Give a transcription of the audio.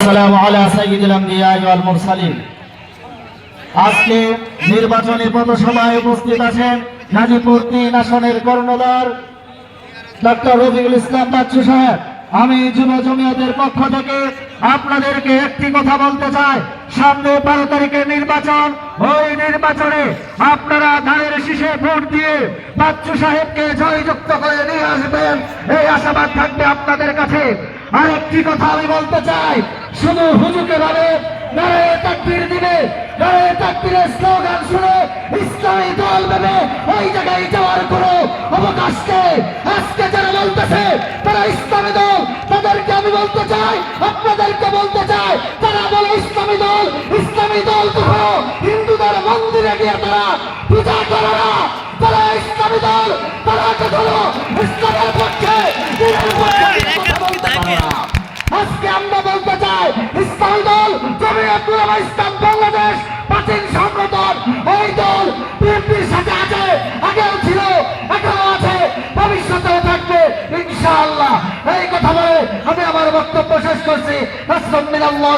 আসসালামু আলা সাইয়্যিদিল আমবিয়া ওয়াল মুরসালিন। আজকে নির্বাচনী পথসভায় উপস্থিত আছেন গাজীপুর ৩ আসনের কর্ণধার ডক্টর রফিকুল ইসলাম বাচ্চু সাহেব। আমি যুব জমিয়তের পক্ষ থেকে আপনাদেরকে একটি কথা বলতে চাই, সামনে 12 তারিখের নির্বাচন, ওই নির্বাচনে আপনারা ধানের শীষে ভোট দিয়ে বাচ্চু সাহেবকে জয়যুক্ত করে নিয়ে আসবেন, এই আশাবাদ থাকবে আপনাদের কাছে। আর একটি কথা আমি বলতে চাই, শুধু হুজুকে ভাবে নারায়ে তাকবীর দিবে, নারায়ে তাকবীরের স্লোগান শুনে ইসলামী দল ভেবে ওই জায়গায় যাওয়ার কোনো অবকাশ নেই। আজকে যারা বলতেছে তারা ইসলামী দল, তাদেরকে আমি বলতে চাই, আপনাদেরকে বলতে চাই, তারা বলে ইসলামী দল কখনো হিন্দুদের মন্দিরে গিয়ে তারা পূজা করে না। তারা ইসলামী দল, তারা কখনো ইসলামের পক্ষে কথা বলতে পারে না। আজকে আমরা বলতে চাই, ইসলামী দল জমিয়তুল উলামা ইসলাম বাংলাদেশ প্রাচীন সংগঠন, ওই দল বিএনপির সাথে আছে, আগেও ছিল, এখনো আছে, ভবিষ্যতেও থাকবে ইনশাআল্লাহ। এই কথা বলে আমি আমার বক্তব্য শেষ করছি। রাসূলুল্লাহ